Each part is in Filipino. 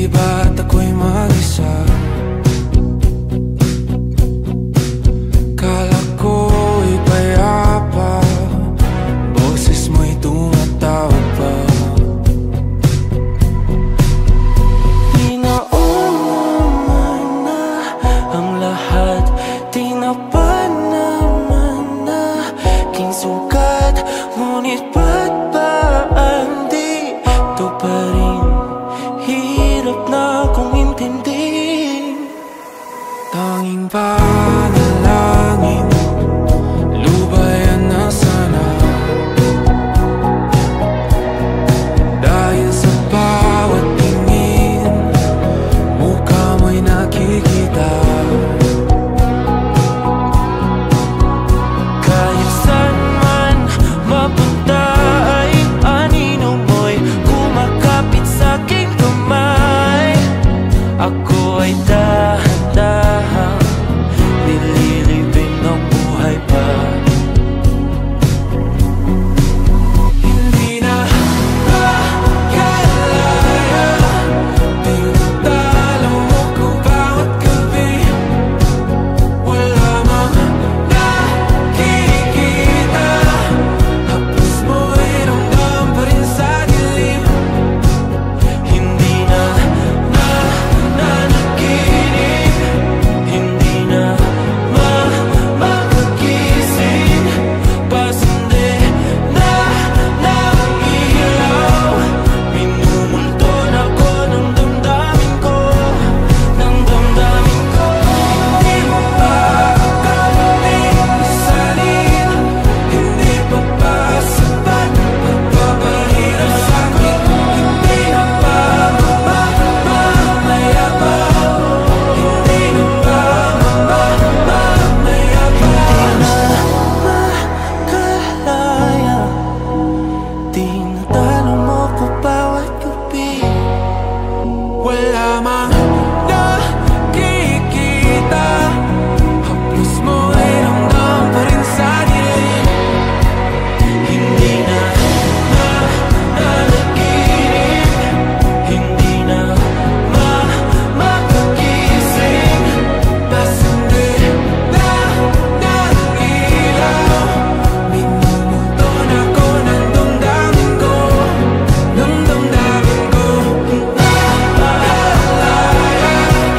ba't ako'y mag-isa? Kala ko'y payapa, boses mo'y tumatawag pa. Di naman na ang lahat, di na pa naman na king sukat. Ngunit ba't ba di to pa rin? Hirap na kong intindihin. Tanging panalangin, lubayan na sana. Dahil sa bawat tingin, mukha mo'y nakikita. Kahit saan man mapunta ay anino mo'y kumakapit sa aking kamay. Ako ay dahan-dahang nililibing ng buhay pa. Hindi na makalaya, tinatalo mo ko bawat gabi. Wala mang nakikita, hapos mo'y ramdam pa rin sa dilim. Hindi na nanaginip, hindi na makagising. Pasindi na ng ilaw, minumulton ako ng damdamin ko, ng damdamin ko. Hindi mo pa akalaing isalin, hindi pa ba sapat pagpapahirap sa'kin? Hindi na ba mamamaya pa? Hindi na ba mamamaya pa? Makalaya, tinatalo mo ko bawat gabi. Wala mang nakikita, haplos mo ay ramdam pa rin sa dilim. Hindi na nanaginip, hindi na makagising. Pasindi na ng ilaw, minumulton ako ng damdamin ko, ng damdamin ko. Nakalaya,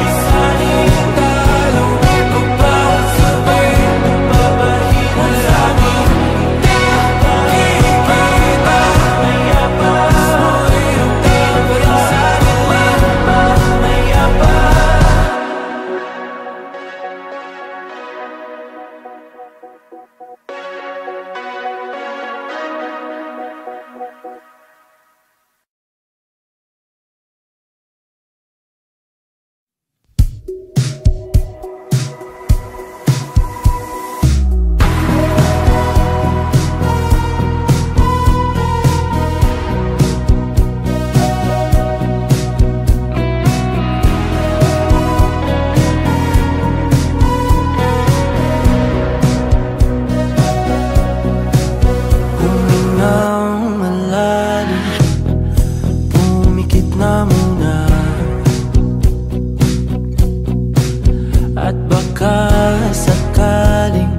isaling talo ko bawat sabi, papahirap sa akin. Nakikita, hapos mo'y ramdam pa rin sa dilim. Mamaya pa. Humingang malalim, pumikit na muna, at baka sakaling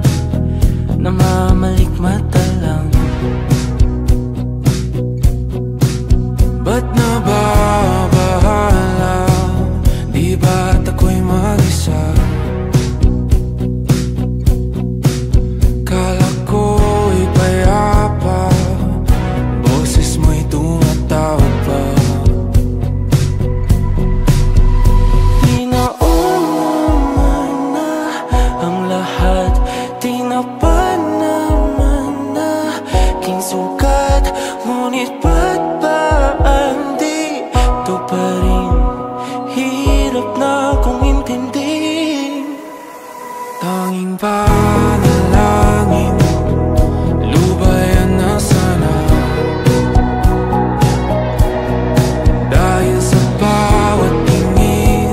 namamalikmata lang. Ba't nababahala? Di ba't ako'y mag-isa? Kala ko'y payapa, boses mo'y tumatawag pa. Di naman na ang lahat, di na pa naman na king sukat. Ngunit ba't ba di to pa rin? Hirap na kong intindihin. Tanging panalangin, lubayan na sana. Dahil sa bawat tingin,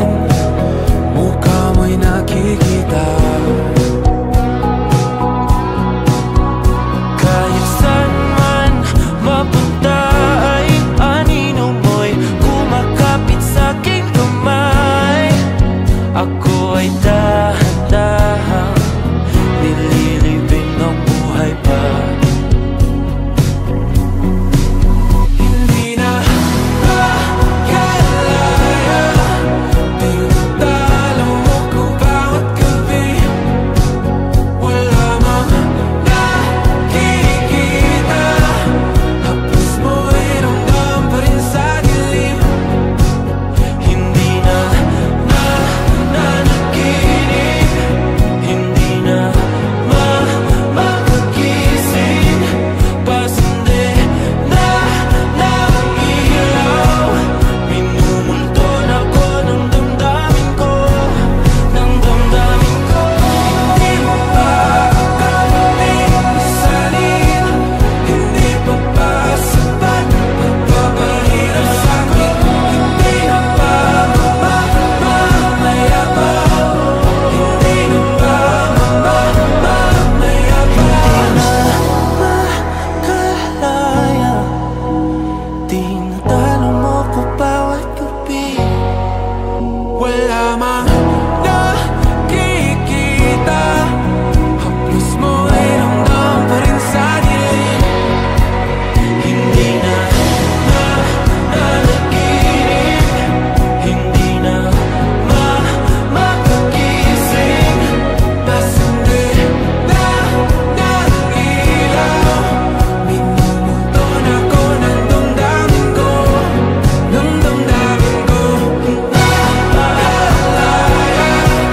mukha mo'y nakikita. Kahit saan man mapunta ay anino mo'y kumakapit sa aking wala mang nakikita. Haplos mo ay ramdam pa rin sa dilim. Hindi na nanaginip, hindi na makakising. Nasindi na ng ilaw, minumulton ako ng damdamin ko, ng damdamin ko. Naaalala,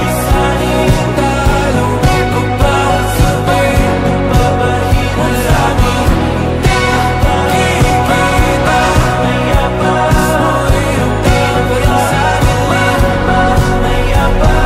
isanin dalawang ko bawat sabay magpapahirap sa amin. Nakikita, mayabas mo ay ramdam pa rin sa dilim. Mayabas.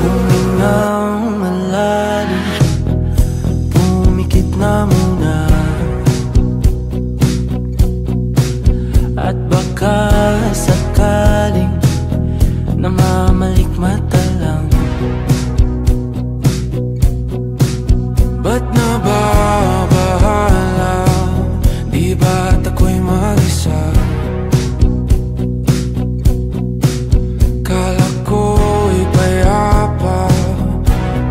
Humingang malalim, pumikit na muna, at baka sakaling namamalikmata lang. Ba't nababahala? Di ba't ako'y mag-isa? Kala ko'y payapa,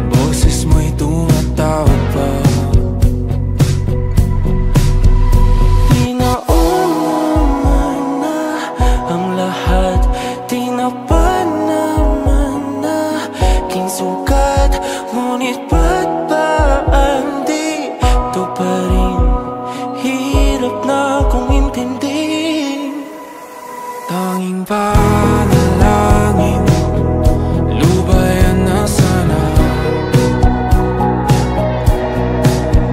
boses mo'y tumatawag pa. Di naman na ang lahat, di na pa naman na king sukat. Ngunit ba't ba di to pa rin? Hirap na kong intindihin. Tanging panalangin, lubayan na sana.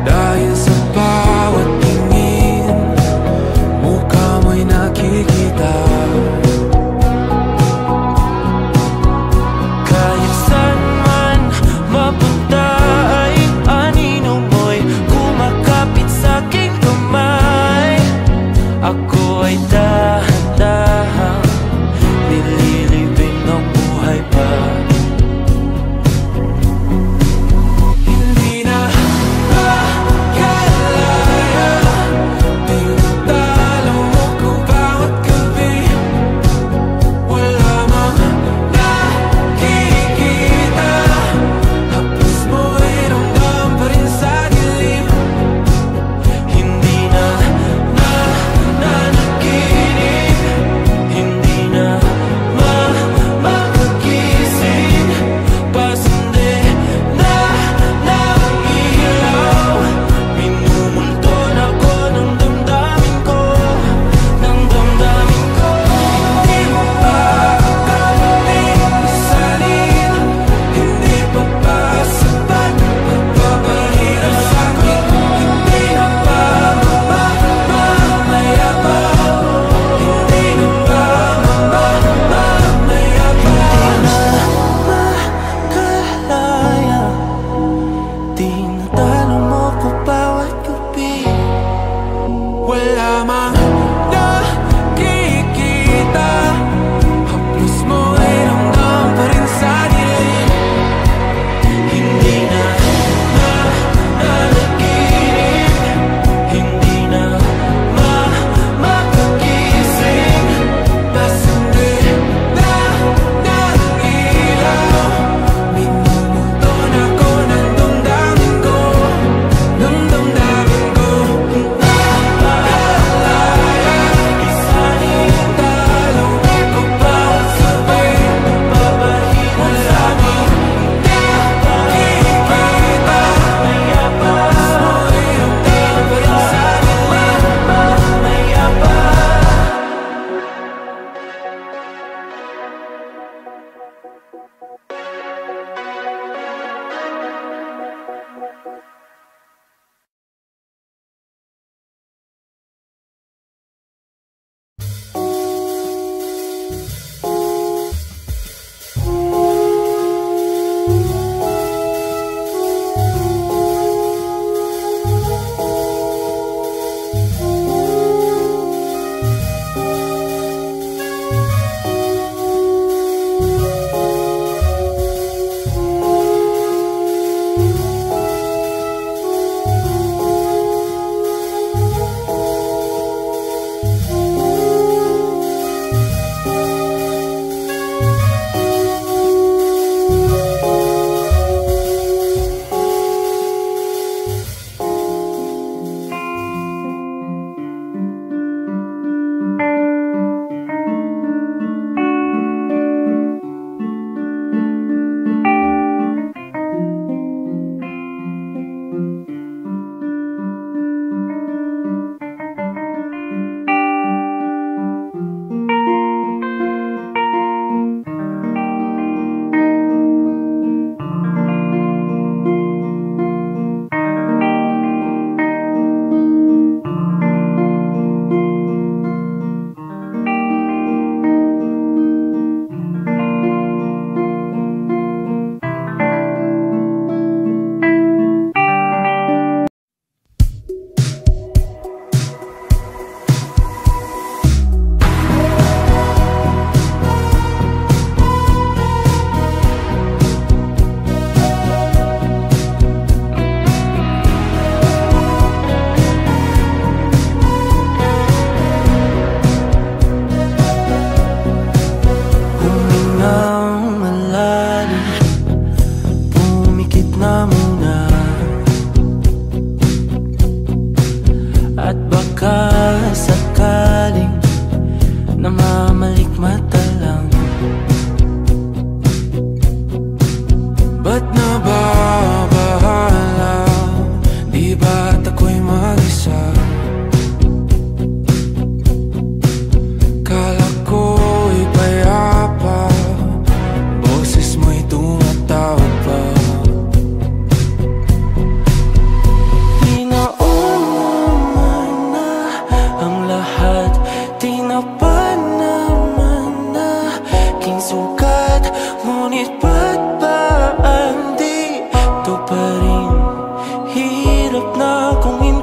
Dahil sa bawat tingin, mukha mo'y nakikita. Kahit saan man mapunta ay anino mo'y kumakapit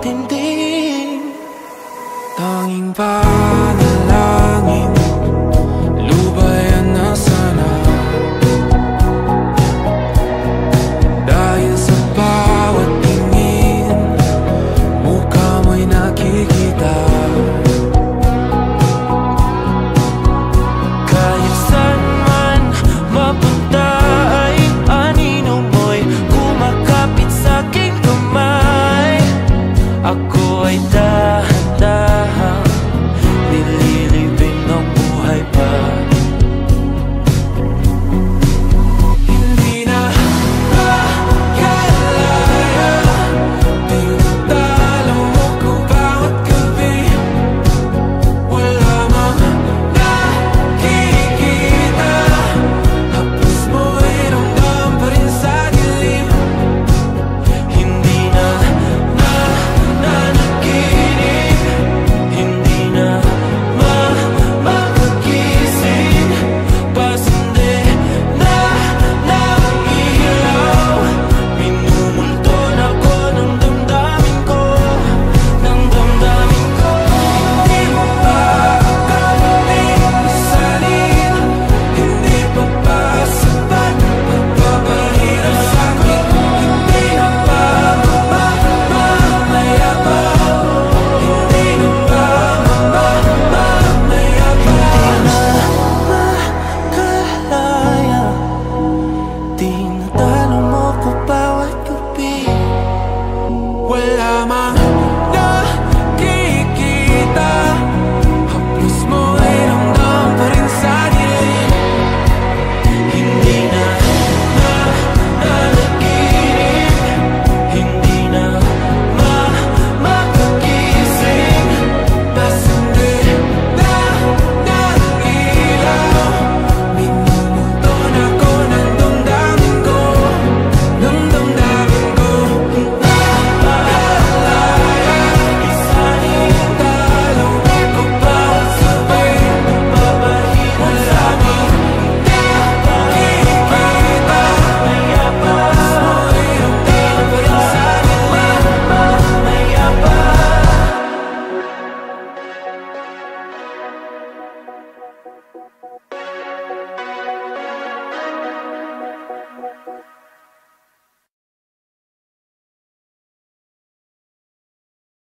matindi. Tanging panalangin